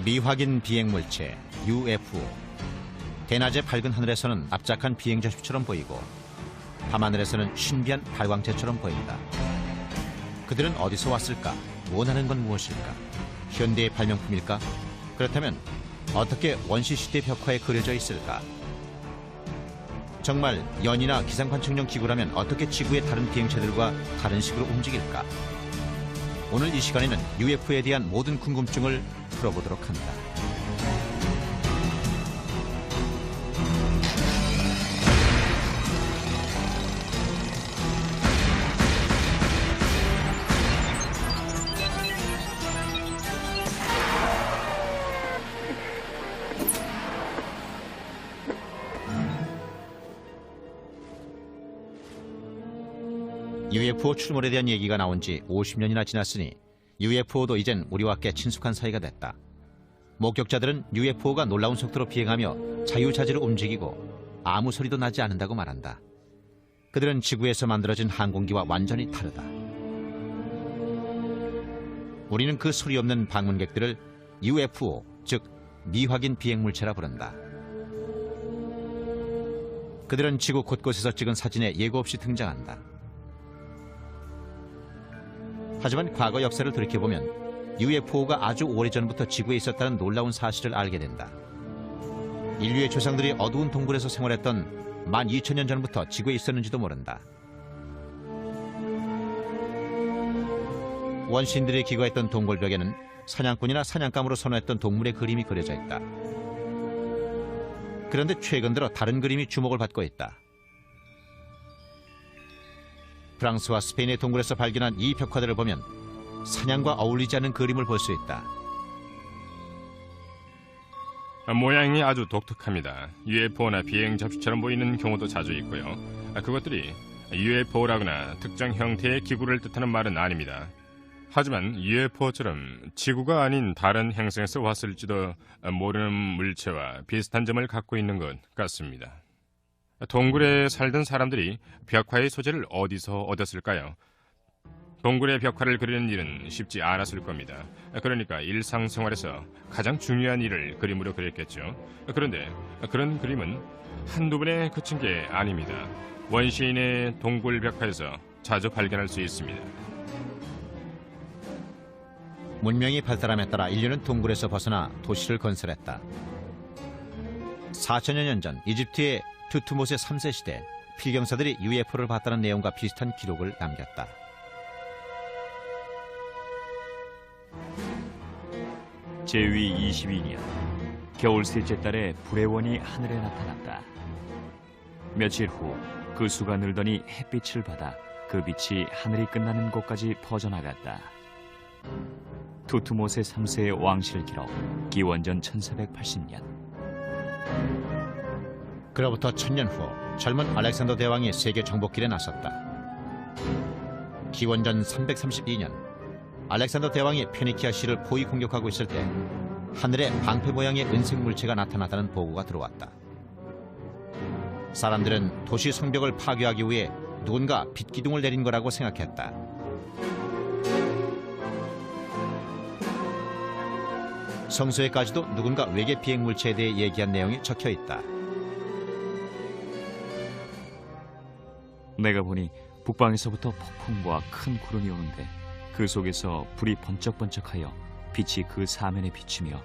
미확인 비행물체 UFO. 대낮에 밝은 하늘에서는 압착한 비행자식처럼 보이고 밤하늘에서는 신비한 발광체처럼 보인다. 그들은 어디서 왔을까? 원하는 건 무엇일까? 현대의 발명품일까? 그렇다면 어떻게 원시시대 벽화에 그려져 있을까? 정말 연이나 기상관측용 기구라면 어떻게 지구의 다른 비행체들과 다른 식으로 움직일까? 오늘 이 시간에는 UFO에 대한 모든 궁금증을 풀어보도록 합니다. UFO 출몰에 대한 얘기가 나온 지 50년이나 지났으니 UFO도 이젠 우리와 꽤 친숙한 사이가 됐다. 목격자들은 UFO가 놀라운 속도로 비행하며 자유자재로 움직이고 아무 소리도 나지 않는다고 말한다. 그들은 지구에서 만들어진 항공기와 완전히 다르다. 우리는 그 소리 없는 방문객들을 UFO, 즉 미확인 비행물체라 부른다. 그들은 지구 곳곳에서 찍은 사진에 예고 없이 등장한다. 하지만 과거 역사를 돌이켜보면 UFO가 아주 오래전부터 지구에 있었다는 놀라운 사실을 알게 된다. 인류의 조상들이 어두운 동굴에서 생활했던 12,000년 전부터 지구에 있었는지도 모른다. 원시인들이 기거했던 동굴벽에는 사냥꾼이나 사냥감으로 선호했던 동물의 그림이 그려져 있다. 그런데 최근 들어 다른 그림이 주목을 받고 있다. 프랑스와 스페인의 동굴에서 발견한 이 벽화들을 보면 사냥과 어울리지 않는 그림을 볼 수 있다. 모양이 아주 독특합니다. UFO나 비행 접시처럼 보이는 경우도 자주 있고요. 그것들이 UFO라거나 특정 형태의 기구를 뜻하는 말은 아닙니다. 하지만 UFO처럼 지구가 아닌 다른 행성에서 왔을지도 모르는 물체와 비슷한 점을 갖고 있는 것 같습니다. 동굴에 살던 사람들이 벽화의 소재를 어디서 얻었을까요? 동굴의 벽화를 그리는 일은 쉽지 않았을 겁니다. 그러니까 일상생활에서 가장 중요한 일을 그림으로 그렸겠죠. 그런데 그런 그림은 한두 번에 그친 게 아닙니다. 원시인의 동굴 벽화에서 자주 발견할 수 있습니다. 문명이 발달함에 따라 인류는 동굴에서 벗어나 도시를 건설했다. 4천여 년 전 이집트의 투트모세 3세 시대 필경사들이 UFO를 봤다는 내용과 비슷한 기록을 남겼다. 제위 22년 겨울 셋째 달에 불의 원이 하늘에 나타났다. 며칠 후 그 수가 늘더니 햇빛을 받아 그 빛이 하늘이 끝나는 곳까지 퍼져나갔다. 투트모세 3세의 왕실 기록 기원전 1480년. 그로부터 1000년 후 젊은 알렉산더 대왕이 세계 정복길에 나섰다. 기원전 332년 알렉산더 대왕이 페니키아 시를 포위 공격하고 있을 때 하늘에 방패 모양의 은색 물체가 나타났다는 보고가 들어왔다. 사람들은 도시 성벽을 파괴하기 위해 누군가 빛기둥을 내린 거라고 생각했다. 성서에까지도 누군가 외계 비행 물체에 대해 얘기한 내용이 적혀 있다. 내가 보니 북방에서부터 폭풍과 큰 구름이 오는데 그 속에서 불이 번쩍번쩍하여 빛이 그 사면에 비추며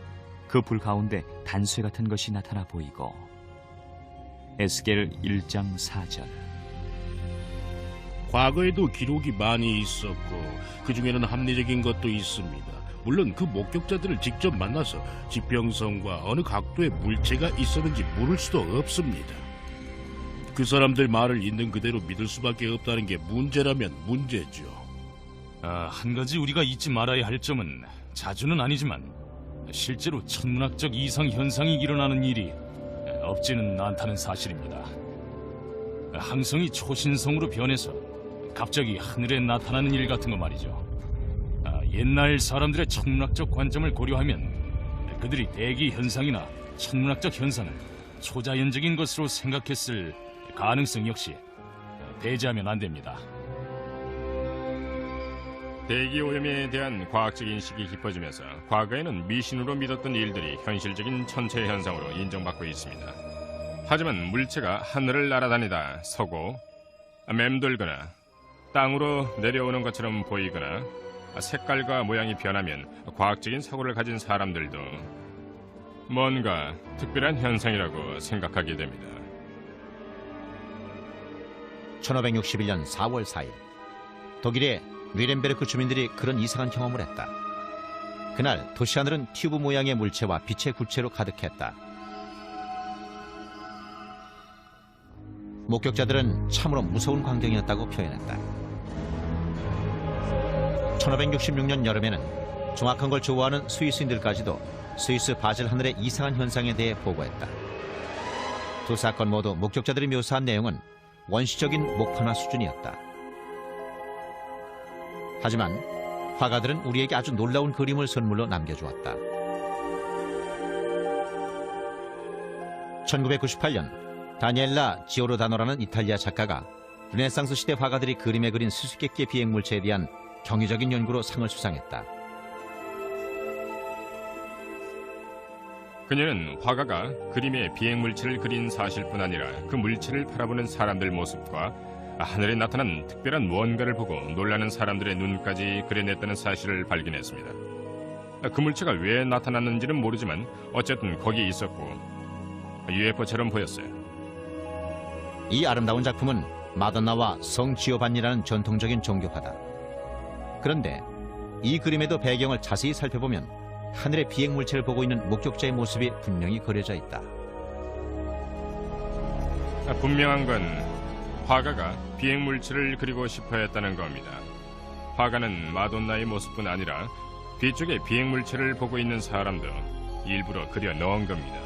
그 불 가운데 단쇠 같은 것이 나타나 보이고. 에스겔 1장 4절. 과거에도 기록이 많이 있었고 그 중에는 합리적인 것도 있습니다. 물론 그 목격자들을 직접 만나서 지평선과 어느 각도의 물체가 있었는지 물을 수도 없습니다. 그 사람들 말을 있는 그대로 믿을 수밖에 없다는 게 문제라면 문제죠. 한 가지 우리가 잊지 말아야 할 점은 자주는 아니지만 실제로 천문학적 이상 현상이 일어나는 일이 없지는 않다는 사실입니다. 항성이 초신성으로 변해서 갑자기 하늘에 나타나는 일 같은 거 말이죠. 옛날 사람들의 천문학적 관점을 고려하면 그들이 대기 현상이나 천문학적 현상을 초자연적인 것으로 생각했을 가능성 역시 배제하면 안 됩니다. 대기 오염에 대한 과학적 인식이 깊어지면서 과거에는 미신으로 믿었던 일들이 현실적인 천체 현상으로 인정받고 있습니다. 하지만 물체가 하늘을 날아다니다 서고 맴돌거나 땅으로 내려오는 것처럼 보이거나 색깔과 모양이 변하면 과학적인 사고를 가진 사람들도 뭔가 특별한 현상이라고 생각하게 됩니다. 1561년 4월 4일 독일의 뉘렌베르크 주민들이 그런 이상한 경험을 했다. 그날 도시 하늘은 튜브 모양의 물체와 빛의 굴체로 가득했다. 목격자들은 참으로 무서운 광경이었다고 표현했다. 1566년 여름에는 정확한 걸 좋아하는 스위스인들까지도 스위스 바젤 하늘의 이상한 현상에 대해 보고했다. 두 사건 모두 목격자들이 묘사한 내용은 원시적인 목판화 수준이었다. 하지만 화가들은 우리에게 아주 놀라운 그림을 선물로 남겨주었다. 1998년 다니엘라 지오르다노라는 이탈리아 작가가 르네상스 시대 화가들이 그림에 그린 수수께끼의 비행물체에 대한 경이적인 연구로 상을 수상했다. 그녀는 화가가 그림에 비행물체를 그린 사실뿐 아니라 그 물체를 바라보는 사람들 모습과 하늘에 나타난 특별한 무언가를 보고 놀라는 사람들의 눈까지 그려냈다는 사실을 발견했습니다. 그 물체가 왜 나타났는지는 모르지만 어쨌든 거기에 있었고 UFO처럼 보였어요. 이 아름다운 작품은 마돈나와 성 지오반니라는 전통적인 종교화다. 그런데 이 그림에도 배경을 자세히 살펴보면 하늘의 비행물체를 보고 있는 목격자의 모습이 분명히 그려져 있다. 분명한 건 화가가 비행물체를 그리고 싶어 했다는 겁니다. 화가는 마돈나의 모습뿐 아니라 뒤쪽에 비행물체를 보고 있는 사람도 일부러 그려 넣은 겁니다.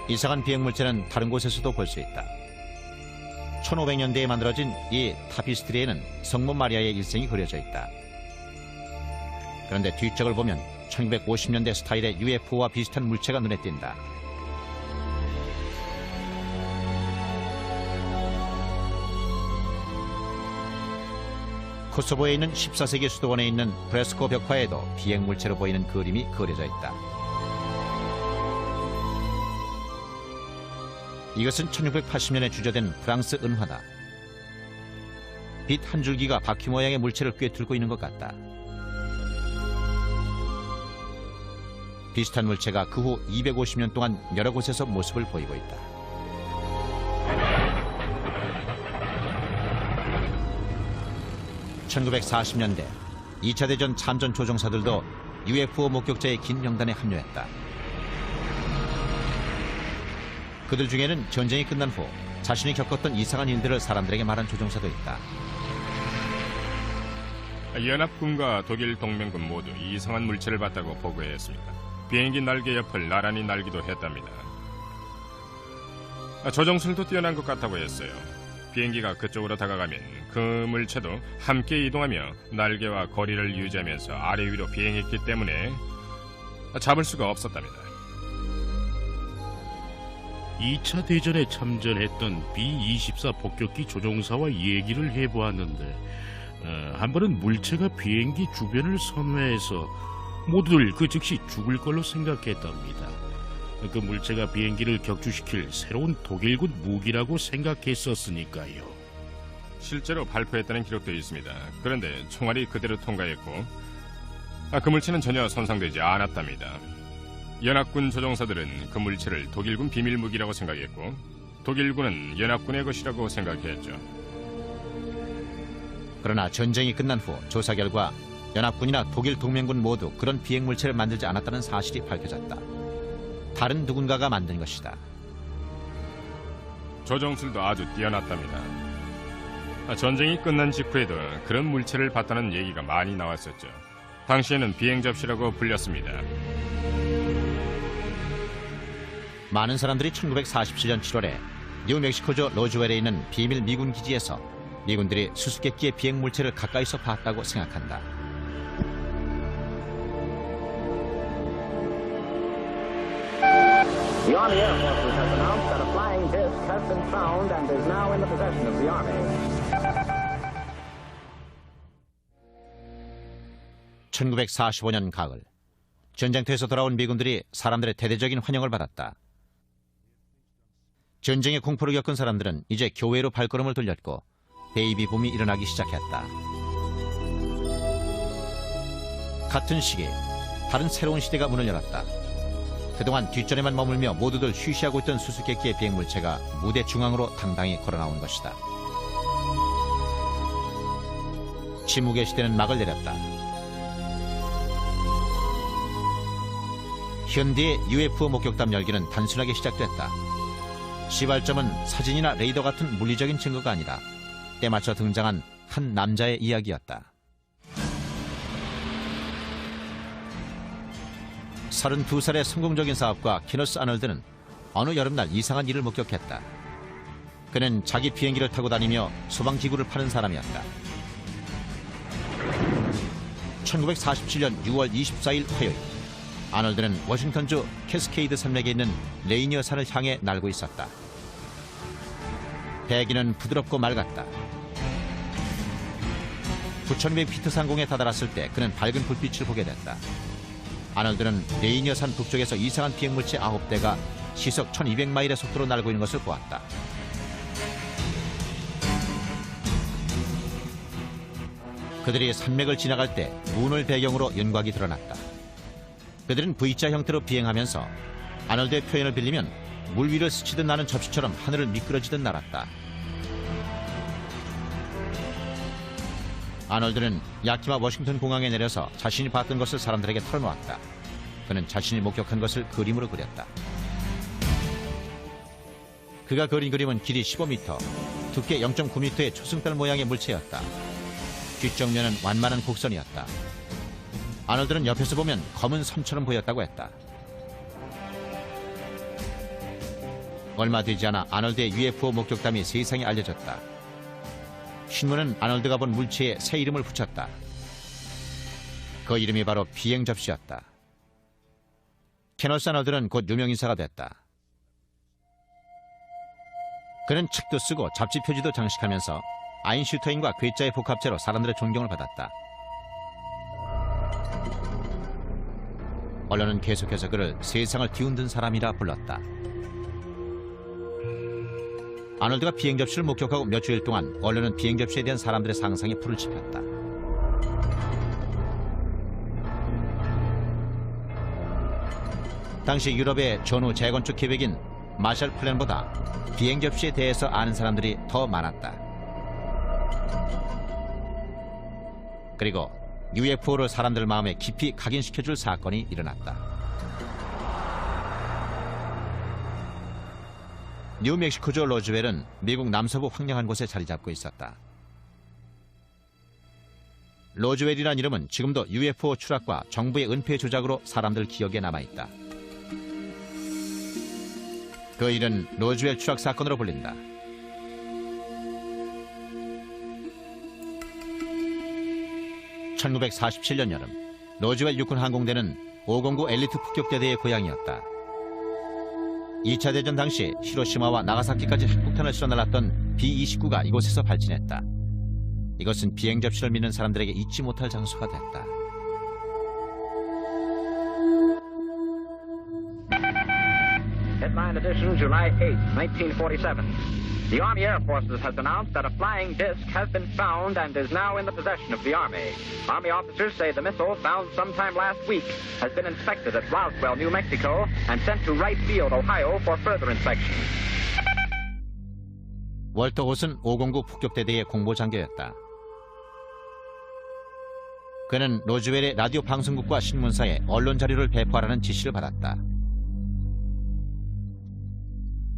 이상한 비행물체는 다른 곳에서도 볼 수 있다. 1500년대에 만들어진 이 타피스트리에는 성모 마리아의 일생이 그려져 있다. 그런데 뒤쪽을 보면 1950년대 스타일의 UFO와 비슷한 물체가 눈에 띈다. 코소보에 있는 14세기 수도원에 있는 프레스코 벽화에도 비행물체로 보이는 그림이 그려져 있다. 이것은 1680년에 주저된 프랑스 은화다. 빛 한 줄기가 바퀴 모양의 물체를 꿰뚫고 있는 것 같다. 비슷한 물체가 그 후 250년 동안 여러 곳에서 모습을 보이고 있다. (1940년대) 2차 대전 참전 조종사들도 UFO 목격자의 긴 명단에 합류했다. 그들 중에는 전쟁이 끝난 후 자신이 겪었던 이상한 일들을 사람들에게 말한 조종사도 있다. 연합군과 독일 동맹군 모두 이상한 물체를 봤다고 보고했습니다. 비행기 날개 옆을 나란히 날기도 했답니다. 조종술도 뛰어난 것 같다고 했어요. 비행기가 그쪽으로 다가가면 그 물체도 함께 이동하며 날개와 거리를 유지하면서 아래 위로 비행했기 때문에 잡을 수가 없었답니다. 2차 대전에 참전했던 B-24 폭격기 조종사와 얘기를 해보았는데 한 번은 물체가 비행기 주변을 선회해서 모두들 그 즉시 죽을 걸로 생각했답니다. 그 물체가 비행기를 격추시킬 새로운 독일군 무기라고 생각했었으니까요. 실제로 발표했다는 기록도 있습니다. 그런데 총알이 그대로 통과했고 그 물체는 전혀 손상되지 않았답니다. 연합군 조종사들은 그 물체를 독일군 비밀 무기라고 생각했고 독일군은 연합군의 것이라고 생각했죠. 그러나 전쟁이 끝난 후 조사 결과 연합군이나 독일 동맹군 모두 그런 비행물체를 만들지 않았다는 사실이 밝혀졌다. 다른 누군가가 만든 것이다. 조종술도 아주 뛰어났답니다. 전쟁이 끝난 직후에도 그런 물체를 봤다는 얘기가 많이 나왔었죠. 당시에는 비행접시라고 불렸습니다. 많은 사람들이 1947년 7월에 뉴멕시코주 로즈웰에 있는 비밀 미군 기지에서 미군들이 수수께끼의 비행물체를 가까이서 봤다고 생각한다. The Army Air Forces has announced that a flying disc has been found and is now in the possession of the Army. 1945년 가을, 전쟁터에서 돌아온 미군들이 사람들의 대대적인 환영을 받았다. 전쟁의 공포를 겪은 사람들은 이제 교회로 발걸음을 돌렸고 베이비 붐이 일어나기 시작했다. 같은 시기 다른 새로운 시대가 문을 열었다. 그동안 뒷전에만 머물며 모두들 쉬쉬하고 있던 수수께끼의 비행물체가 무대 중앙으로 당당히 걸어나온 것이다. 침묵의 시대는 막을 내렸다. 현대의 UFO 목격담 열기는 단순하게 시작됐다. 시발점은 사진이나 레이더 같은 물리적인 증거가 아니라 때맞춰 등장한 한 남자의 이야기였다. 32살의 성공적인 사업가 키너스 아놀드는 어느 여름날 이상한 일을 목격했다. 그는 자기 비행기를 타고 다니며 소방기구를 파는 사람이었다. 1947년 6월 24일 화요일, 아놀드는 워싱턴주 캐스케이드 산맥에 있는 레이니어 산을 향해 날고 있었다. 배기는 부드럽고 맑았다. 9,200피트 상공에 다다랐을 때 그는 밝은 불빛을 보게 됐다. 아놀드는 레이니어 산 북쪽에서 이상한 비행물체 9대가 시속 1200마일의 속도로 날고 있는 것을 보았다. 그들이 산맥을 지나갈 때 문을 배경으로 윤곽이 드러났다. 그들은 V자 형태로 비행하면서 아놀드의 표현을 빌리면 물 위를 스치듯 나는 접시처럼 하늘을 미끄러지듯 날았다. 아놀드는 야키마 워싱턴 공항에 내려서 자신이 봤던 것을 사람들에게 털어놓았다. 그는 자신이 목격한 것을 그림으로 그렸다. 그가 그린 그림은 길이 15m, 두께 0.9m의 초승달 모양의 물체였다. 뒷정면은 완만한 곡선이었다. 아놀드는 옆에서 보면 검은 섬처럼 보였다고 했다. 얼마 되지 않아 아놀드의 UFO 목격담이 세상에 알려졌다. 신문은 아놀드가 본 물체에 새 이름을 붙였다. 그 이름이 바로 비행 접시였다. 케너스 아놀드는 곧 유명인사가 됐다. 그는 책도 쓰고 잡지 표지도 장식하면서 아인슈타인과 괴짜의 복합체로 사람들의 존경을 받았다. 언론은 계속해서 그를 세상을 뒤흔든 사람이라 불렀다. 아놀드가 비행 접시를 목격하고 몇 주일 동안 언론은 비행 접시에 대한 사람들의 상상에 불을 지폈다. 당시 유럽의 전후 재건축 계획인 마셜 플랜보다 비행 접시에 대해서 아는 사람들이 더 많았다. 그리고 UFO를 사람들 마음에 깊이 각인시켜줄 사건이 일어났다. 뉴멕시코주 로즈웰은 미국 남서부 황량한 곳에 자리 잡고 있었다. 로즈웰이란 이름은 지금도 UFO 추락과 정부의 은폐 조작으로 사람들 기억에 남아있다. 그 일은 로즈웰 추락 사건으로 불린다. (1947년) 여름, 로즈웰 육군 항공대는 509 엘리트 폭격대대의 고향이었다. 2차 대전 당시 히로시마와 나가사키까지 핵폭탄을 쏘아 날랐던 B-29가 이곳에서 발진했다. 이것은 비행 접시를 믿는 사람들에게 잊지 못할 장소가 됐다. Headline edition, July 8, 1947. The Army Air Forces has announced that a flying disc has been found and is now in the possession of the Army. Army officers say the missile, found sometime last week, has been inspected at Roswell, New Mexico, and sent to Wright Field, Ohio, for further inspection. 월터 톳은 509 폭격대대의 공보장교였다. 그는 로즈웰의 라디오 방송국과 신문사에 언론 자료를 배포하라는 지시를 받았다.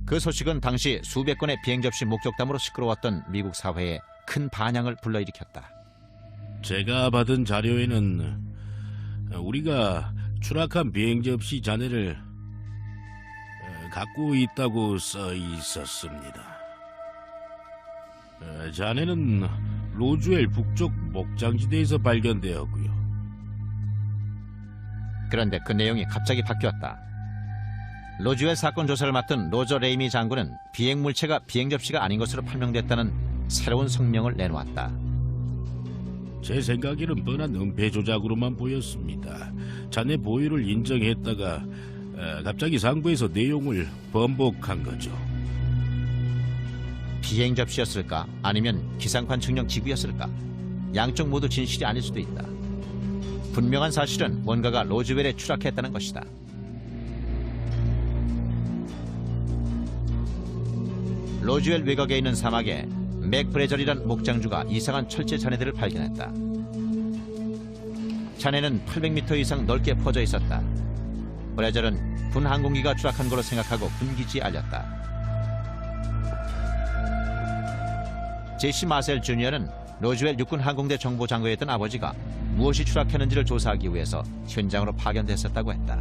그 소식은 당시 수백 건의 비행 접시 목격담으로 시끄러웠던 미국 사회에 큰 반향을 불러일으켰다. 제가 받은 자료에는 우리가 추락한 비행 접시 잔해를 갖고 있다고 써 있었습니다. 잔해는 로즈웰 북쪽 목장지대에서 발견되었고요. 그런데 그 내용이 갑자기 바뀌었다. 로즈웰 사건 조사를 맡은 로저 레이미 장군은 비행 물체가 비행 접시가 아닌 것으로 판명됐다는 새로운 성명을 내놓았다. 제 생각에는 뻔한 은폐 조작으로만 보였습니다. 자네 보유를 인정했다가 갑자기 상부에서 내용을 번복한 거죠. 비행 접시였을까? 아니면 기상관 측량 기구였을까? 양쪽 모두 진실이 아닐 수도 있다. 분명한 사실은 뭔가가 로즈웰에 추락했다는 것이다. 로즈웰 외곽에 있는 사막에 맥 브레절이란 목장주가 이상한 철제 잔해들을 발견했다. 잔해는 800m 이상 넓게 퍼져 있었다. 브레절은 군 항공기가 추락한 걸로 생각하고 군기지에 알렸다. 제시 마셀 주니어는 로즈웰 육군 항공대 정보장교였던 아버지가 무엇이 추락했는지를 조사하기 위해서 현장으로 파견됐었다고 했다.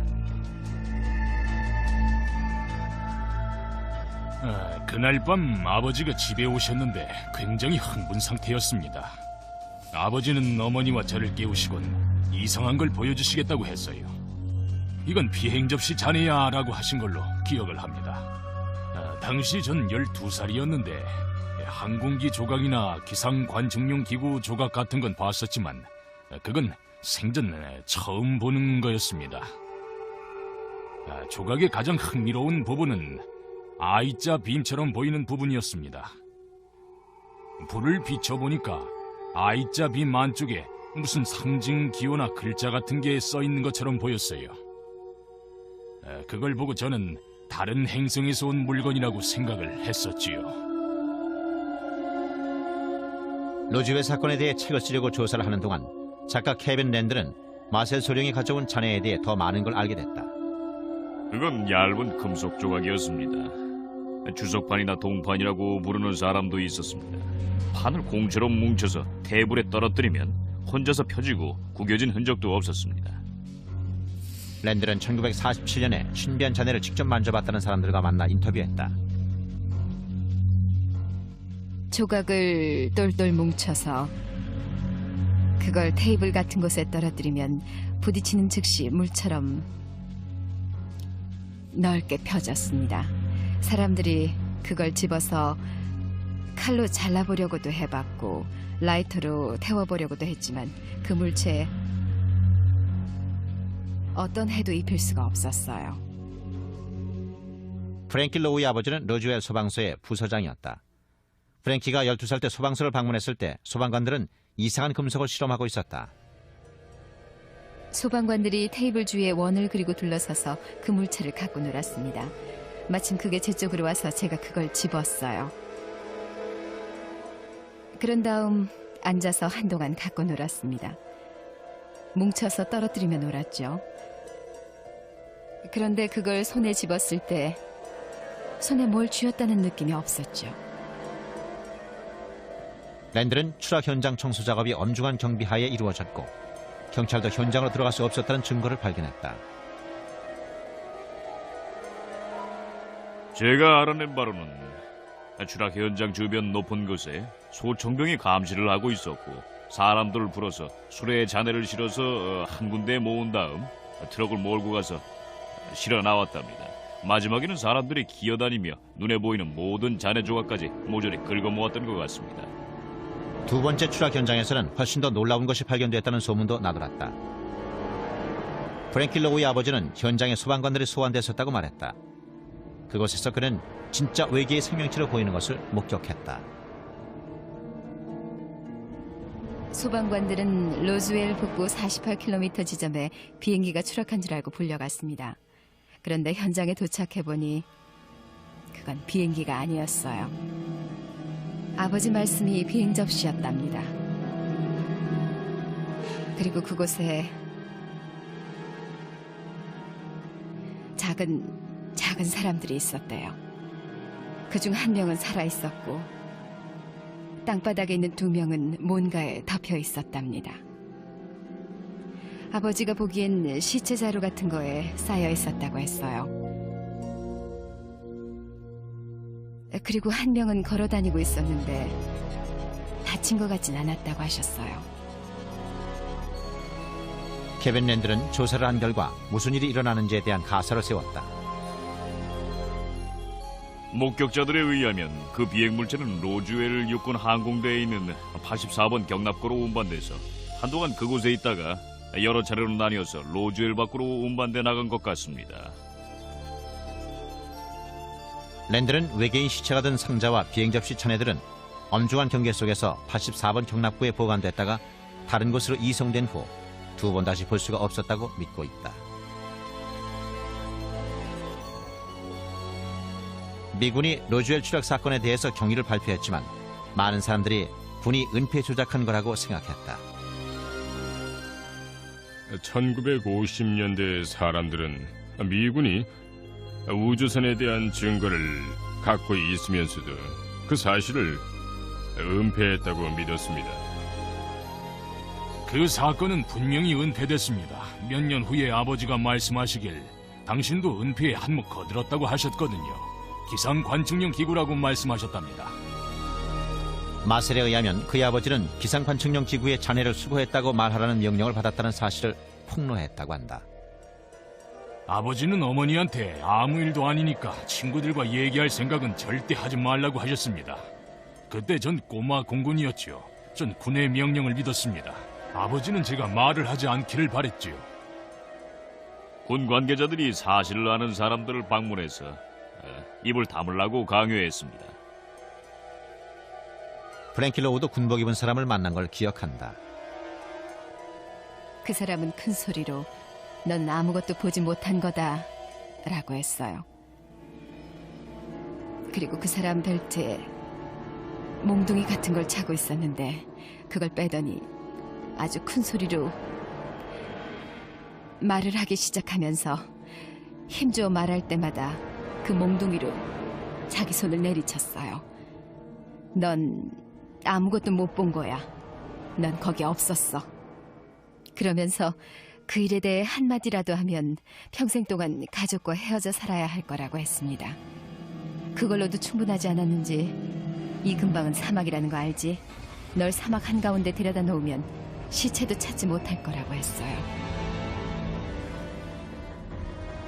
그날 밤 아버지가 집에 오셨는데 굉장히 흥분 상태였습니다. 아버지는 어머니와 저를 깨우시곤 이상한 걸 보여주시겠다고 했어요. 이건 비행 접시 잔해야 라고 하신 걸로 기억을 합니다. 당시 전 12살이었는데 항공기 조각이나 기상 관측용 기구 조각 같은 건 봤었지만 그건 생전 처음 보는 거였습니다. 조각의 가장 흥미로운 부분은 I자 빔처럼 보이는 부분이었습니다. 불을 비춰보니까 I자 빔 안쪽에 무슨 상징 기호나 글자 같은 게 써있는 것처럼 보였어요. 그걸 보고 저는 다른 행성에서 온 물건이라고 생각을 했었지요. 로즈웰 사건에 대해 책을 쓰려고 조사를 하는 동안 작가 케빈 랜드는 마셀 소령이 가져온 잔해에 대해 더 많은 걸 알게 됐다. 그건 얇은 금속 조각이었습니다. 주석판이나 동판이라고 부르는 사람도 있었습니다. 판을 공처럼 뭉쳐서 테이블에 떨어뜨리면 혼자서 펴지고 구겨진 흔적도 없었습니다. 랜드는 1947년에 신비한 잔해를 직접 만져봤다는 사람들과 만나 인터뷰했다. 조각을 똘똘 뭉쳐서 그걸 테이블 같은 곳에 떨어뜨리면 부딪히는 즉시 물처럼 넓게 펴졌습니다. 사람들이 그걸 집어서 칼로 잘라보려고도 해봤고 라이터로 태워보려고도 했지만 그 물체에 어떤 해도 입힐 수가 없었어요. 프랭키 로우의 아버지는 로즈웰 소방서의 부서장이었다. 프랭키가 12살 때 소방서를 방문했을 때 소방관들은 이상한 금속을 실험하고 있었다. 소방관들이 테이블 주위에 원을 그리고 둘러서서 그 물체를 갖고 놀았습니다. 마침 그게 제 쪽으로 와서 제가 그걸 집었어요. 그런 다음 앉아서 한동안 갖고 놀았습니다. 뭉쳐서 떨어뜨리며 놀았죠. 그런데 그걸 손에 집었을 때 손에 뭘 쥐었다는 느낌이 없었죠. 랜드는 추락 현장 청소 작업이 엄중한 경비하에 이루어졌고 경찰도 현장으로 들어갈 수 없었다는 증거를 발견했다. 제가 알아낸 바로는 추락 현장 주변 높은 곳에 소총병이 감시를 하고 있었고 사람들을 불어서 수레에 잔해를 실어서 한 군데에 모은 다음 트럭을 몰고 가서 실어 나왔답니다. 마지막에는 사람들이 기어다니며 눈에 보이는 모든 잔해 조각까지 모조리 긁어 모았던 것 같습니다. 두 번째 추락 현장에서는 훨씬 더 놀라운 것이 발견됐다는 소문도 나돌았다. 프랭키 로우의 아버지는 현장에 소방관들이 소환됐었다고 말했다. 그곳에서 그는 진짜 외계의 생명체로 보이는 것을 목격했다. 소방관들은 로즈웰 북부 48km 지점에 비행기가 추락한 줄 알고 불려갔습니다. 그런데 현장에 도착해보니 그건 비행기가 아니었어요. 아버지 말씀이 비행 접시였답니다. 그리고 그곳에 작은 사람들이 있었대요. 그중 한 명은 살아있었고 땅바닥에 있는 두 명은 뭔가에 덮여 있었답니다. 아버지가 보기엔 시체 자루 같은 거에 쌓여 있었다고 했어요. 그리고 한 명은 걸어 다니고 있었는데 다친 것 같진 않았다고 하셨어요. 케빈 랜드는 조사를 한 결과 무슨 일이 일어나는지에 대한 가설을 세웠다. 목격자들에 의하면 그 비행 물체는 로즈웰 육군 항공대에 있는 84번 경납고로 운반돼서 한동안 그곳에 있다가 여러 차례로 나뉘어서 로즈웰 밖으로 운반돼 나간 것 같습니다. 랜들은 외계인 시체가 든 상자와 비행 접시 잔해들은 엄중한 경계 속에서 84번 경납고에 보관됐다가 다른 곳으로 이송된 후 두 번 다시 볼 수가 없었다고 믿고 있다. 미군이 로즈웰 추락 사건에 대해서 경위를 발표했지만 많은 사람들이 군이 은폐 조작한 거라고 생각했다. 1950년대 사람들은 미군이 우주선에 대한 증거를 갖고 있으면서도 그 사실을 은폐했다고 믿었습니다. 그 사건은 분명히 은폐됐습니다. 몇 년 후에 아버지가 말씀하시길 당신도 은폐에 한몫 거들었다고 하셨거든요. 기상 관측용 기구라고 말씀하셨답니다. 마셀에 의하면 그의 아버지는 기상 관측용 기구의 잔해를 수거했다고 말하라는 명령을 받았다는 사실을 폭로했다고 한다. 아버지는 어머니한테 아무 일도 아니니까 친구들과 얘기할 생각은 절대 하지 말라고 하셨습니다. 그때 전 꼬마 공군이었죠. 전 군의 명령을 믿었습니다. 아버지는 제가 말을 하지 않기를 바랬지요. 군 관계자들이 사실을 아는 사람들을 방문해서 입을 다물라고 강요했습니다. 프랭키 로우도 군복 입은 사람을 만난 걸 기억한다. 그 사람은 큰 소리로 넌 아무것도 보지 못한 거다 라고 했어요. 그리고 그 사람 벨트에 몽둥이 같은 걸 차고 있었는데 그걸 빼더니 아주 큰 소리로 말을 하기 시작하면서 힘주어 말할 때마다 그 몽둥이로 자기 손을 내리쳤어요. 넌 아무것도 못 본 거야. 넌 거기 없었어. 그러면서 그 일에 대해 한마디라도 하면 평생 동안 가족과 헤어져 살아야 할 거라고 했습니다. 그걸로도 충분하지 않았는지 이 근방은 사막이라는 거 알지? 널 사막 한가운데 데려다 놓으면 시체도 찾지 못할 거라고 했어요.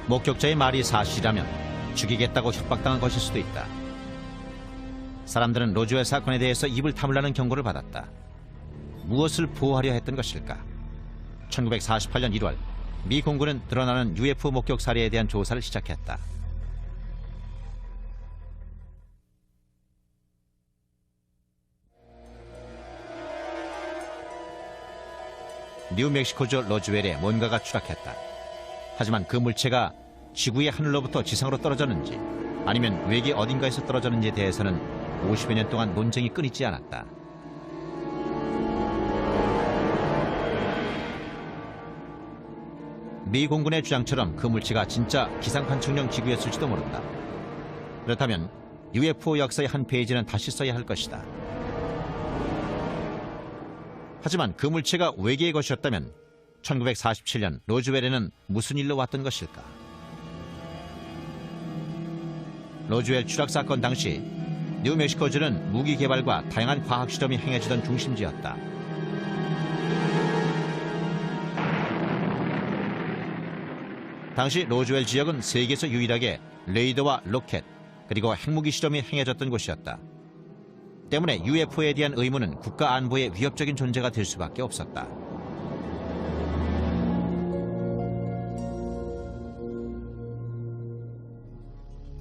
목격자의 말이 사실이라면 죽이겠다고 협박당한 것일 수도 있다. 사람들은 로즈웰 사건에 대해서 입을 다물라는 경고를 받았다. 무엇을 보호하려 했던 것일까? 1948년 1월 미 공군은 드러나는 UFO 목격 사례에 대한 조사를 시작했다. 뉴멕시코주 로즈웰에 뭔가가 추락했다. 하지만 그 물체가 지구의 하늘로부터 지상으로 떨어졌는지 아니면 외계 어딘가에서 떨어졌는지에 대해서는 50여 년 동안 논쟁이 끊이지 않았다. 미 공군의 주장처럼 그 물체가 진짜 기상 관측용 기구였을지도 모른다. 그렇다면 UFO 역사의 한 페이지는 다시 써야 할 것이다. 하지만 그 물체가 외계의 것이었다면 1947년 로즈웰에는 무슨 일로 왔던 것일까? 로즈웰 추락 사건 당시 뉴멕시코주는 무기 개발과 다양한 과학 실험이 행해지던 중심지였다. 당시 로즈웰 지역은 세계에서 유일하게 레이더와 로켓 그리고 핵무기 실험이 행해졌던 곳이었다. 때문에 UFO에 대한 의문은 국가 안보의 위협적인 존재가 될 수밖에 없었다.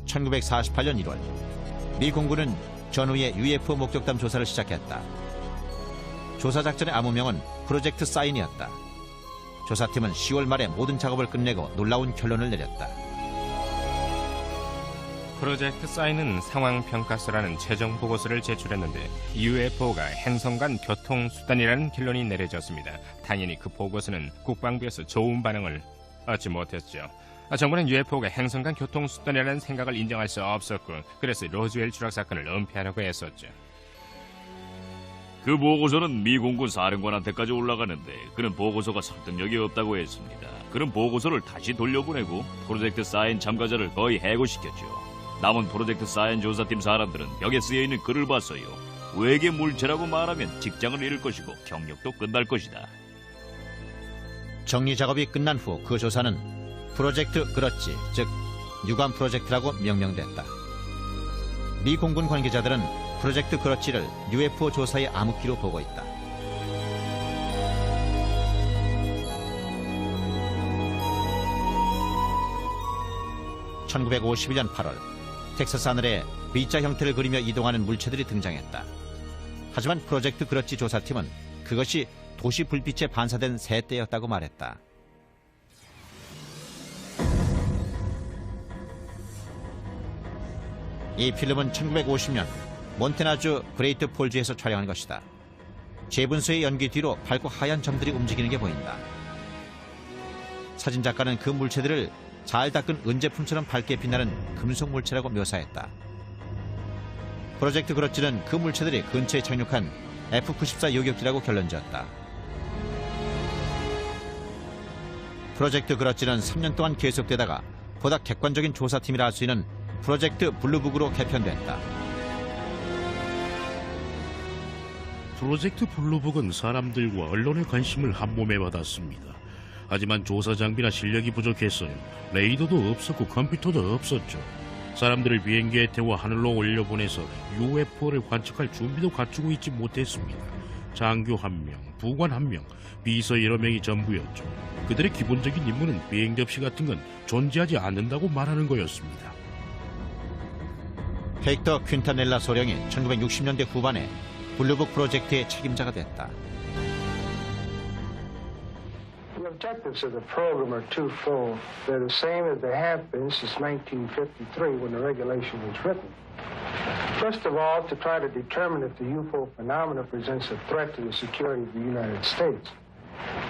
(1948년 1월) 미 공군은 전후의 UFO 목격담 조사를 시작했다. 조사 작전의 암호명은 프로젝트 사인이었다. 조사팀은 10월 말에 모든 작업을 끝내고 놀라운 결론을 내렸다. 프로젝트 사인은 상황평가서라는 최종 보고서를 제출했는데 UFO가 행성 간 교통수단이라는 결론이 내려졌습니다. 당연히 그 보고서는 국방부에서 좋은 반응을 얻지 못했죠. 정부는 UFO가 행성 간 교통수단이라는 생각을 인정할 수 없었고 그래서 로즈웰 추락 사건을 은폐하려고 했었죠. 그 보고서는 미 공군 사령관한테까지 올라가는데 그는 보고서가 설득력이 없다고 했습니다. 그런 보고서를 다시 돌려보내고 프로젝트 사인 참가자를 거의 해고시켰죠. 남은 프로젝트 사인 조사팀 사람들은 벽에 쓰여있는 글을 봤어요. 외계 물체라고 말하면 직장을 잃을 것이고 경력도 끝날 것이다. 정리 작업이 끝난 후 그 조사는 프로젝트 그렇지, 즉 유관 프로젝트라고 명명됐다. 미 공군 관계자들은 프로젝트 그렇지를 UFO 조사의 암흑기로 보고 있다. (1951년 8월) 텍사스 하늘에 V자 형태를 그리며 이동하는 물체들이 등장했다. 하지만 프로젝트 그렇지 조사팀은 그것이 도시 불빛에 반사된 새떼였다고 말했다. 이 필름은 1950년 몬태나주 그레이트 폴즈에서 촬영한 것이다. 재분수의 연기 뒤로 밝고 하얀 점들이 움직이는 게 보인다. 사진작가는 그 물체들을 잘 닦은 은제품처럼 밝게 빛나는 금속 물체라고 묘사했다. 프로젝트 그렇지는 그 물체들이 근처에 착륙한 F-94 요격기라고 결론지었다. 프로젝트 그렇지는 3년 동안 계속되다가 보다 객관적인 조사팀이라 할 수 있는 프로젝트 블루북으로 개편됐다. 프로젝트 블루북은 사람들과 언론의 관심을 한몸에 받았습니다. 하지만 조사 장비나 실력이 부족했어요. 레이더도 없었고 컴퓨터도 없었죠. 사람들을 비행기에 태워 하늘로 올려보내서 UFO를 관측할 준비도 갖추고 있지 못했습니다. 장교 1명, 부관 1명, 비서 여러 명이 전부였죠. 그들의 기본적인 임무는 비행 접시 같은 건 존재하지 않는다고 말하는 거였습니다. 헥터 퀸타넬라 소령이 1960년대 후반에 블루북 프로젝트의 책임자가 됐다. The objectives of the program are twofold. They're the same as they have been since 1953 when the regulation was written. First of all, to try to determine if the UFO phenomena presents a threat to the security of the United States.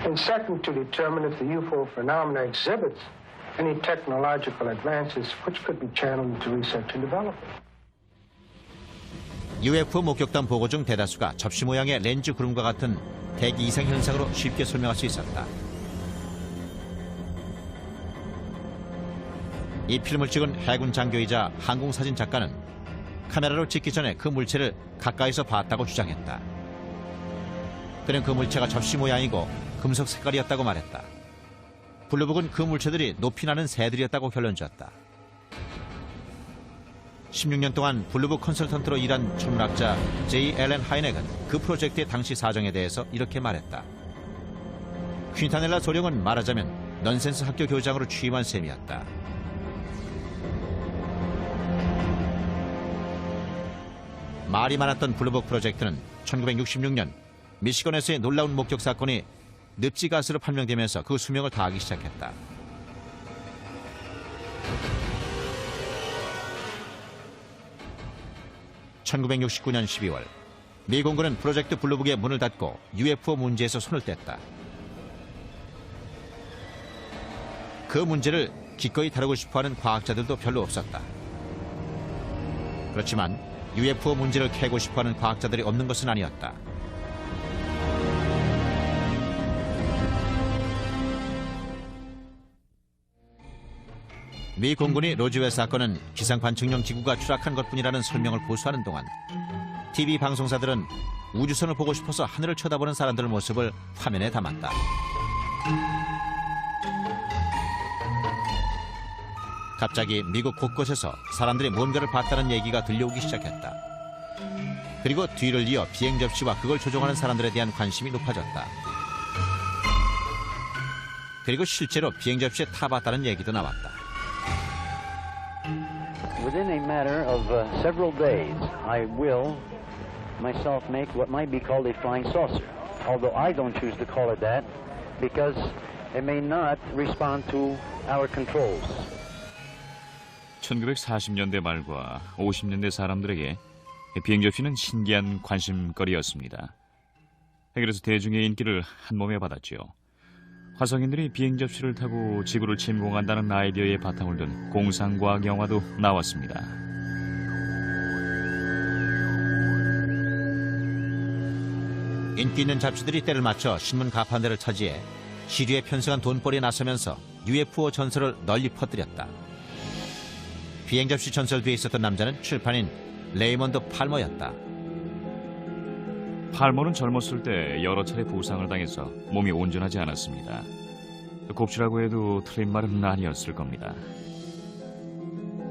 And second, to determine if the UFO phenomena exhibits any technological advances which could be channeled into research and development. UFO 목격담 보고 중 대다수가 접시 모양의 렌즈 구름과 같은 대기 이상 현상으로 쉽게 설명할 수 있었다. 이 필름을 찍은 해군 장교이자 항공사진 작가는 카메라로 찍기 전에 그 물체를 가까이서 봤다고 주장했다. 그는 그 물체가 접시 모양이고 금속 색깔이었다고 말했다. 블루북은 그 물체들이 높이 나는 새들이었다고 결론지었다. 16년 동안 블루북 컨설턴트로 일한 천문학자 J. 앨런 하이넥은 그 프로젝트의 당시 사정에 대해서 이렇게 말했다. 퀸타넬라 소령은 말하자면 넌센스 학교 교장으로 취임한 셈이었다. 말이 많았던 블루북 프로젝트는 1966년 미시건에서의 놀라운 목격 사건이 늪지가스로 판명되면서 그 수명을 다하기 시작했다. (1969년 12월) 미 공군은 프로젝트 블루북의 문을 닫고 UFO 문제에서 손을 뗐다. 그 문제를 기꺼이 다루고 싶어하는 과학자들도 별로 없었다. 그렇지만 UFO 문제를 캐고 싶어하는 과학자들이 없는 것은 아니었다. 미 공군이 로즈웰 사건은 기상 관측용 기구가 추락한 것뿐이라는 설명을 고수하는 동안 TV 방송사들은 우주선을 보고 싶어서 하늘을 쳐다보는 사람들의 모습을 화면에 담았다. 갑자기 미국 곳곳에서 사람들이 뭔가를 봤다는 얘기가 들려오기 시작했다. 그리고 뒤를 이어 비행 접시와 그걸 조종하는 사람들에 대한 관심이 높아졌다. 그리고 실제로 비행 접시에 타봤다는 얘기도 나왔다. Within a matter of several days, I will myself make what might be called a flying saucer, although I don't choose to call it that because it may not respond to our controls. 1940년대 말과 50년대 사람들에게 비행 접시는 신기한 관심거리였습니다. 그래서 대중의 인기를 한몸에 받았죠. 화성인들이 비행 접시를 타고 지구를 침공한다는 아이디어에 바탕을 둔 공상과학 영화도 나왔습니다. 인기 있는 잡지들이 때를 맞춰 신문 가판대를 차지해 시류에 편승한 돈벌이에 나서면서 UFO 전설을 널리 퍼뜨렸다. 비행 접시 전설 뒤에 있었던 남자는 칠판인 레이먼드 팔머였다. 팔머는 젊었을 때 여러 차례 부상을 당해서 몸이 온전하지 않았습니다. 곱치라고 해도 틀린 말은 아니었을 겁니다.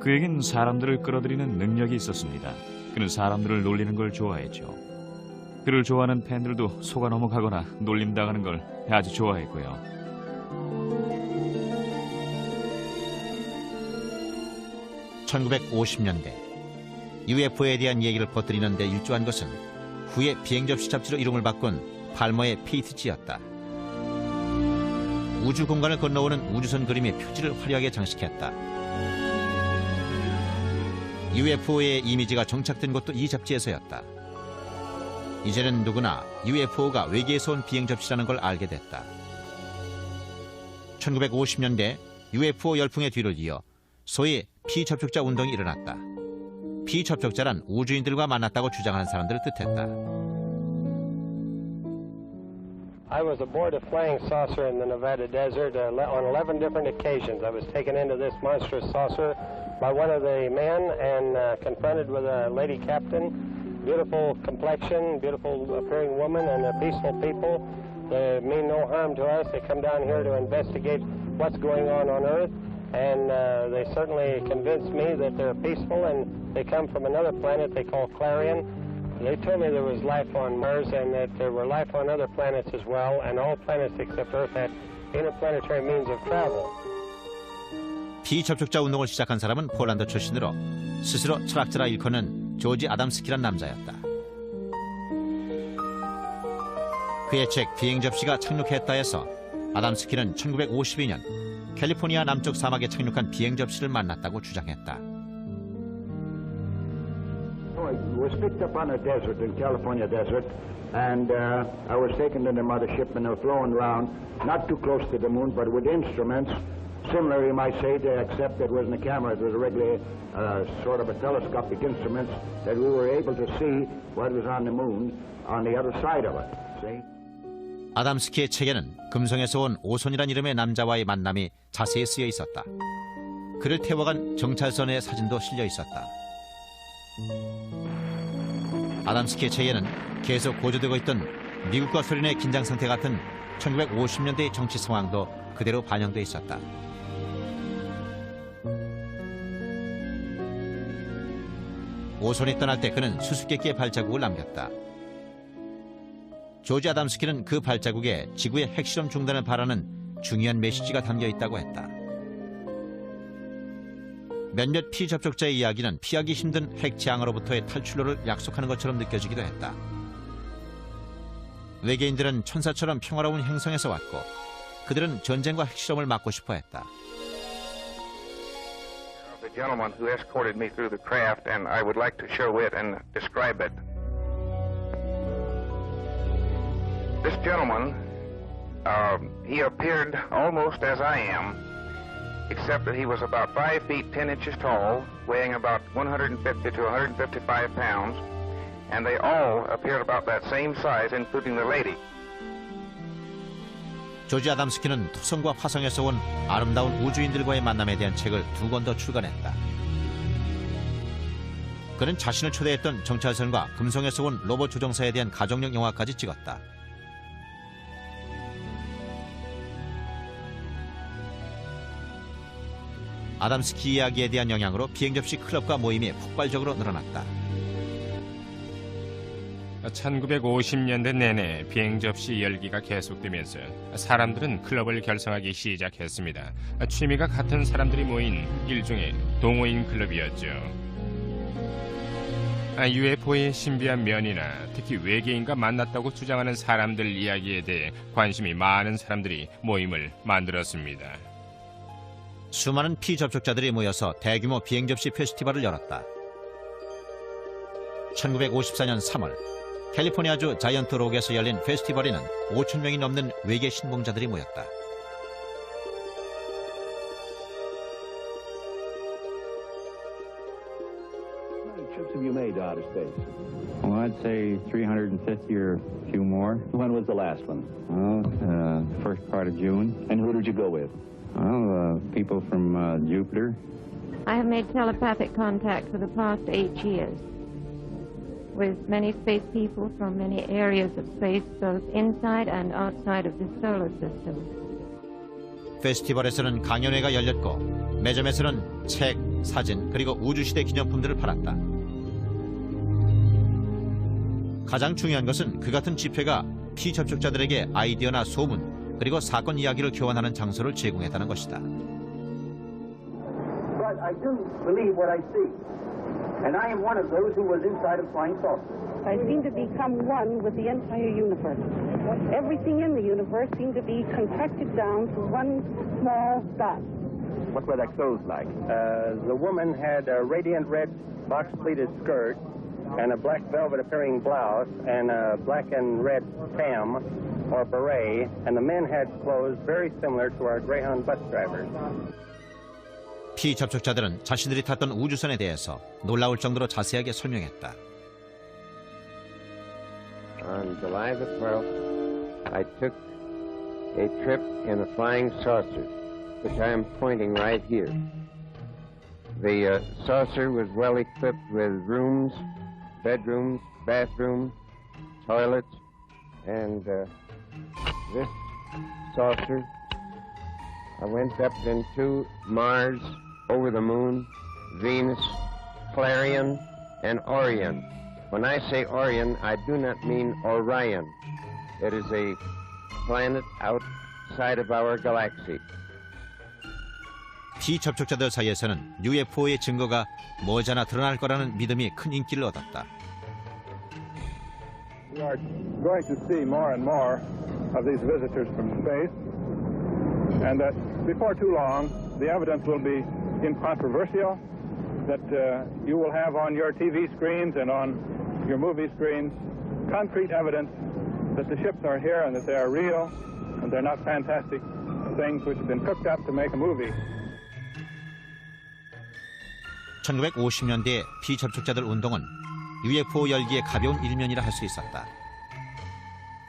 그에겐 사람들을 끌어들이는 능력이 있었습니다. 그는 사람들을 놀리는 걸 좋아했죠. 그를 좋아하는 팬들도 속아 넘어가거나 놀림당하는 걸 아주 좋아했고요. (1950년대) UFO에 대한 얘기를 퍼뜨리는 데 일조한 것은 후에 비행접시 잡지로 이름을 바꾼 팔머의 페이트지였다. 우주 공간을 건너오는 우주선 그림의 표지를 화려하게 장식했다. UFO의 이미지가 정착된 것도 이 잡지에서였다. 이제는 누구나 UFO가 외계에서 온 비행접시라는 걸 알게 됐다. 1950년대 UFO 열풍의 뒤를 이어 소위 피접촉자 운동이 일어났다. 피접촉자란 우주인들과 만났다고 주장하는 사람들을 뜻했다. I was aboard a flying saucer in the Nevada desert on 11 different occasions. I was taken into this monstrous saucer by one of the men and confronted with a lady captain. Beautiful complexion, beautiful appearing woman, and they're peaceful people. They mean no harm to us. They come down here to investigate what's going on Earth. And they certainly convinced me that they're peaceful and they come from another planet they call Clarion. They told me there was life on Mars and that there were life on other planets as well, and all planets except Earth had interplanetary means of travel. 피접촉자 운동을 시작한 사람은 폴란드 출신으로 스스로 철학자라 일컫는 조지 아담스키란 남자였다. 그의 책 비행접시가 착륙했다 해서 아담스키는 1952년 캘리포니아 남쪽 사막에 착륙한 비행접시를 만났다고 주장했다. I was picked up on a desert in California desert, and I was taken to the mothership and flown around, not too close to the moon, but with instruments. Similar, you might say, except it wasn't a camera; it was a regular sort of a telescopic instruments that we were able to see what was on the moon on the other side of it. See? 아담스키의 책에는 금성에서 온 오손이란 이름의 남자와의 만남이 자세히 쓰여 있었다. 그를 태워간 정찰선의 사진도 실려 있었다. 아담스키의 책에는 계속 고조되고 있던 미국과 소련의 긴장 상태 같은 1950년대의 정치 상황도 그대로 반영돼 있었다. 오손이 떠날 때 그는 수수께끼의 발자국을 남겼다. 조지 아담스키는 그 발자국에 지구의 핵실험 중단을 바라는 중요한 메시지가 담겨 있다고 했다. 몇몇 피접촉자의 이야기는 피하기 힘든 핵 재앙으로부터의 탈출로를 약속하는 것처럼 느껴지기도 했다. 외계인들은 천사처럼 평화로운 행성에서 왔고 그들은 전쟁과 핵실험을 막고 싶어 했다. The gentleman who escorted me through the craft, and I would like to show it and describe it. This gentleman, he appeared almost as I am, except that he was about 5 feet 10 inches tall, weighing about 150 to 155 pounds, and they all appeared about that same size, including the lady. 조지 아담스키는 토성과 화성에서 온 아름다운 우주인들과의 만남에 대한 책을 2권 더 출간했다. 그는 자신을 초대했던 정찰선과 금성에서 온 로봇 조종사에 대한 가족력 영화까지 찍었다. 아담스키 이야기에 대한 영향으로 비행접시 클럽과 모임이 폭발적으로 늘어났다. 1950년대 내내 비행접시 열기가 계속되면서 사람들은 클럽을 결성하기 시작했습니다. 취미가 같은 사람들이 모인 일종의 동호인 클럽이었죠. UFO의 신비한 면이나 특히 외계인과 만났다고 주장하는 사람들 이야기에 대해 관심이 많은 사람들이 모임을 만들었습니다. 수많은 피접촉자들이 모여서 대규모 비행접시 페스티벌을 열었다. 1954년 3월 캘리포니아주 자이언트 록에서 열린 페스티벌에는 5,000명이 넘는 외계 신봉자들이 모였다. How many trips have you made to outer space? Well, I'd say 350 or a few more. When was the last one? Well, first part of June. And who did you go with? Well, people from Jupiter. I have made telepathic contact for the past 8 years with many space people from many areas of space, both inside and outside of the solar system. 페스티벌에서는 강연회가 열렸고 매점에서는 책, 사진, 그리고 우주시대 기념품들을 팔았다. 가장 중요한 것은 그 같은 집회가 피접촉자들에게 아이디어나 소문, 그리고 사건 이야기를 교환하는 장소를 제공했다는 것이다. But I do believe what I see. And I am one of those who was inside a flying saucer. I seem to become one with the entire universe. Everything in the universe seemed to be contracted down to one small dot. What were their clothes like? The woman had a radiant red box-pleated skirt and a black velvet-appearing blouse and a black and red tam or beret, and the men had clothes very similar to our Greyhound bus drivers. 피접촉자들은 자신들이 탔던 우주선에 대해서 놀라울 정도로 자세하게 설명했다. On July the 12th, I took a trip in a flying saucer, which I am pointing right here. The saucer was well equipped with rooms, bedrooms, bathrooms, toilets, and this saucer, I went up into Mars, over the Moon, Venus, Clarion, and Orion. When I say Orion, I do not mean Orion. It is a planet outside of our galaxy. 피접촉자들 사이에서는 UFO의 증거가 머지않아 드러날 거라는 믿음이 큰 인기를 얻었다. We are going to see more and more of these visitors from space, and that before too long, the evidence will be incontrovertible, that you will have on your TV screens and on your movie screens concrete evidence that the ships are here and that they are real and they're not fantastic things which have been cooked up to make a movie. 1950년대의 피접촉자들 운동은 UFO 열기의 가벼운 일면이라 할 수 있었다.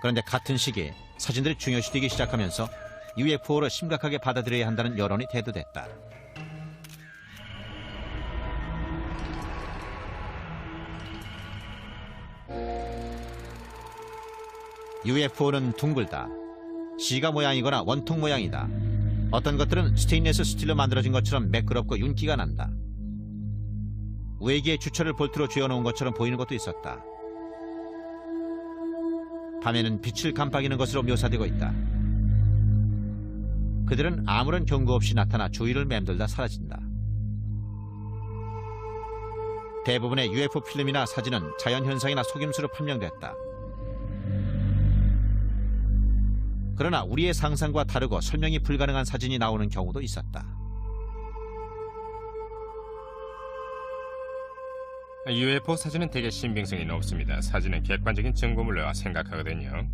그런데 같은 시기에 사진들이 중요시되기 시작하면서 UFO를 심각하게 받아들여야 한다는 여론이 대두됐다. UFO는 둥글다. 시가 모양이거나 원통 모양이다. 어떤 것들은 스테인리스 스틸로 만들어진 것처럼 매끄럽고 윤기가 난다. 외계의 주철을 볼트로 쥐어놓은 것처럼 보이는 것도 있었다. 밤에는 빛을 깜빡이는 것으로 묘사되고 있다. 그들은 아무런 경고 없이 나타나 주위를 맴돌다 사라진다. 대부분의 UFO 필름이나 사진은 자연현상이나 속임수로 판명됐다. 그러나 우리의 상상과 다르고 설명이 불가능한 사진이 나오는 경우도 있었다. UFO 사진은 대개 신빙성이 높습니다. 사진은 객관적인 증거물로 생각하거든요.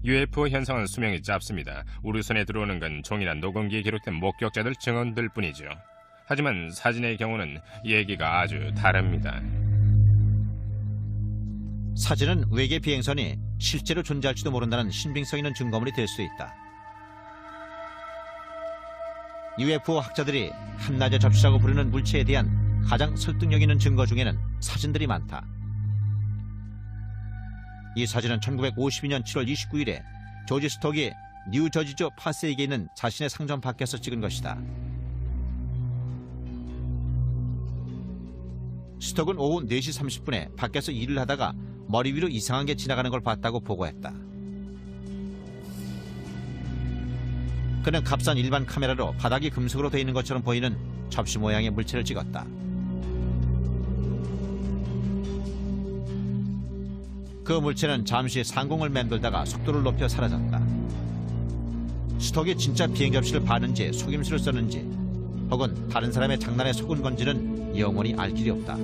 UFO 현상은 수명이 짧습니다. 우주선에 들어오는 건 종이나 녹음기에 기록된 목격자들 증언들 뿐이죠. 하지만 사진의 경우는 얘기가 아주 다릅니다. 사진은 외계 비행선이 실제로 존재할지도 모른다는 신빙성 있는 증거물이 될 수 있다. UFO 학자들이 한낮에 접시라고 부르는 물체에 대한 가장 설득력 있는 증거 중에는 사진들이 많다. 이 사진은 1952년 7월 29일에 조지 스톡이 뉴저지주 파세이에 있는 자신의 상점 밖에서 찍은 것이다. 스톡은 오후 4시 30분에 밖에서 일을 하다가 머리 위로 이상한 게 지나가는 걸 봤다고 보고했다. 그는 값싼 일반 카메라로 바닥이 금속으로 되어 있는 것처럼 보이는 접시 모양의 물체를 찍었다. 그 물체는 잠시 상공을 맴돌다가 속도를 높여 사라졌다. 스톡이 진짜 비행 접시를 봤는지 속임수를 썼는지 혹은 다른 사람의 장난에 속은 건지는 영원히 알 길이 없다.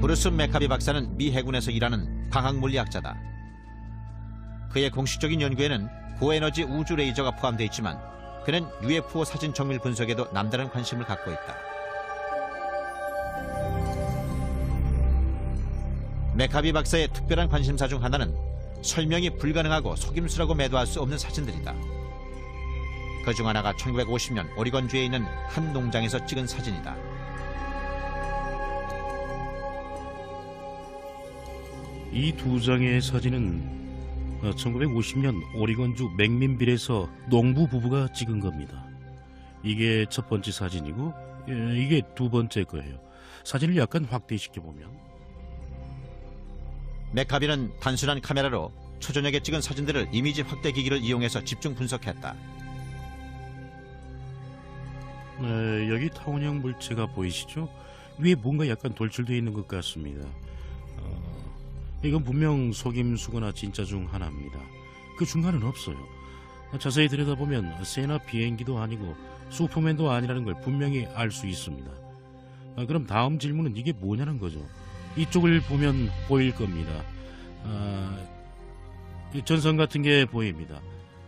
브루스 맥카비 박사는 미 해군에서 일하는 광학물리학자다. 그의 공식적인 연구에는 고에너지 우주 레이저가 포함되어 있지만 그는 UFO 사진 정밀 분석에도 남다른 관심을 갖고 있다. 맥카비 박사의 특별한 관심사 중 하나는 설명이 불가능하고 속임수라고 매도할 수 없는 사진들이다. 그 중 하나가 1950년 오리건주에 있는 한 농장에서 찍은 사진이다. 이 두 장의 사진은 1950년 오리건주 맥민빌에서 농부 부부가 찍은 겁니다. 이게 첫 번째 사진이고 이게 두 번째 거예요. 사진을 약간 확대시켜 보면 맥카비는 단순한 카메라로 초저녁에 찍은 사진들을 이미지 확대 기기를 이용해서 집중 분석했다. 여기 타원형 물체가 보이시죠? 위에 뭔가 약간 돌출되어 있는 것 같습니다. 이건 분명 속임수거나 진짜 중 하나입니다. 그 중간은 없어요. 자세히 들여다보면 새나 비행기도 아니고 슈퍼맨도 아니라는 걸 분명히 알 수 있습니다. 그럼 다음 질문은 이게 뭐냐는 거죠. 이쪽을 보면 보일 겁니다. 전선 같은 게 보입니다.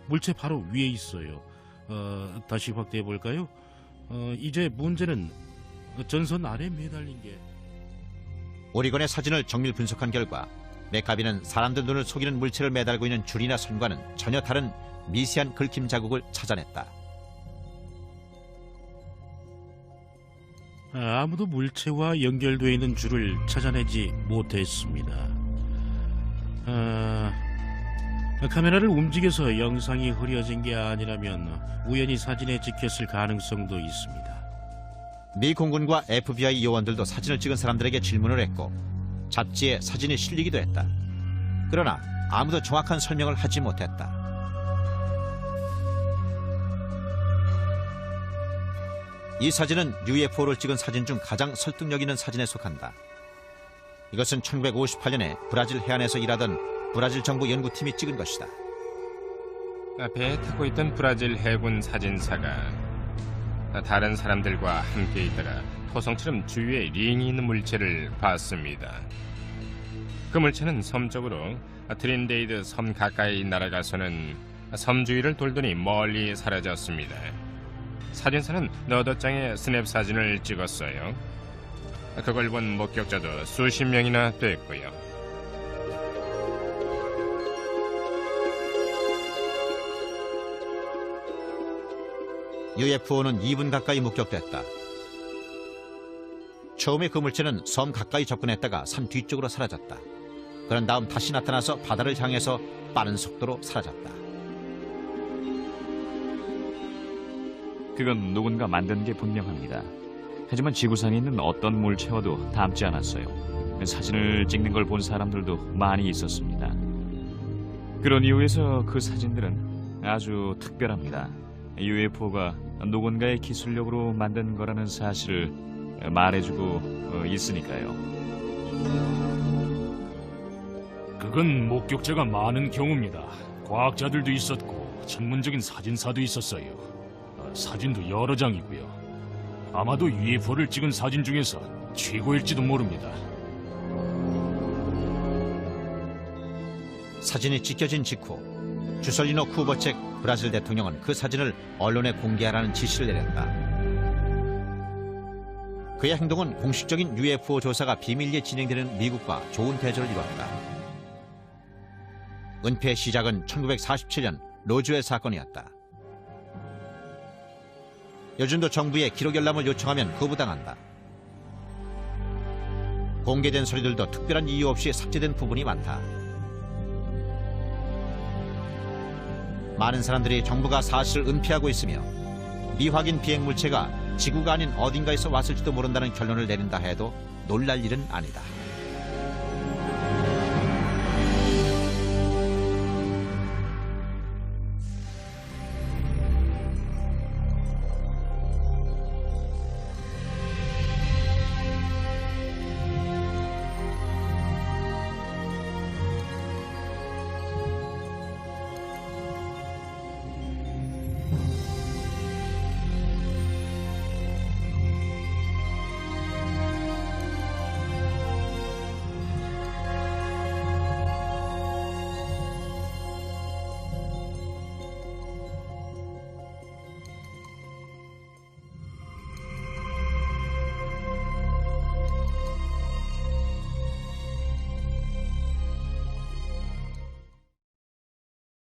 물체 바로 위에 있어요. 다시 확대해 볼까요? 이제 문제는 전선 아래 매달린 게 오리건의 사진을 정밀 분석한 결과 맥카비는 사람들 눈을 속이는 물체를 매달고 있는 줄이나 선과는 전혀 다른 미세한 긁힘 자국을 찾아냈다. 아무도 물체와 연결되어 있는 줄을 찾아내지 못했습니다. 카메라를 움직여서 영상이 흐려진 게 아니라면 우연히 사진에 찍혔을 가능성도 있습니다. 미 공군과 FBI 요원들도 사진을 찍은 사람들에게 질문을 했고 잡지에 사진이 실리기도 했다. 그러나 아무도 정확한 설명을 하지 못했다. 이 사진은 UFO를 찍은 사진 중 가장 설득력 있는 사진에 속한다. 이것은 1958년에 브라질 해안에서 일하던 브라질 정부 연구팀이 찍은 것이다. 배에 타고 있던 브라질 해군 사진사가 다른 사람들과 함께 있다가 토성처럼 주위에 링이 있는 물체를 봤습니다. 그 물체는 섬 쪽으로 트린데이드 섬 가까이 날아가서는 섬 주위를 돌더니 멀리 사라졌습니다. 사진사는 너댓 장의 스냅 사진을 찍었어요. 그걸 본 목격자도 수십 명이나 됐고요. UFO는 2분 가까이 목격됐다. 처음에 그 물체는 섬 가까이 접근했다가 섬 뒤쪽으로 사라졌다. 그런 다음 다시 나타나서 바다를 향해서 빠른 속도로 사라졌다. 그건 누군가 만든 게 분명합니다. 하지만 지구상에 있는 어떤 물체와도 닮지 않았어요. 사진을 찍는 걸 본 사람들도 많이 있었습니다. 그런 이유에서 그 사진들은 아주 특별합니다. UFO가 누군가의 기술력으로 만든 거라는 사실을 말해주고 있으니까요. 그건 목격자가 많은 경우입니다. 과학자들도 있었고 전문적인 사진사도 있었어요. 사진도 여러 장이고요. 아마도 UFO를 찍은 사진 중에서 최고일지도 모릅니다. 사진이 찍혀진 직후 주설리노 쿠버책 브라질 대통령은 그 사진을 언론에 공개하라는 지시를 내렸다. 그의 행동은 공식적인 UFO 조사가 비밀리에 진행되는 미국과 좋은 대조를 이뤘다. 은폐의 시작은 1947년 로즈웰 사건이었다. 요즘도 정부에 기록 열람을 요청하면 거부당한다. 공개된 소리들도 특별한 이유 없이 삭제된 부분이 많다. 많은 사람들이 정부가 사실을 은폐하고 있으며 미확인 비행 물체가 지구가 아닌 어딘가에서 왔을지도 모른다는 결론을 내린다 해도 놀랄 일은 아니다.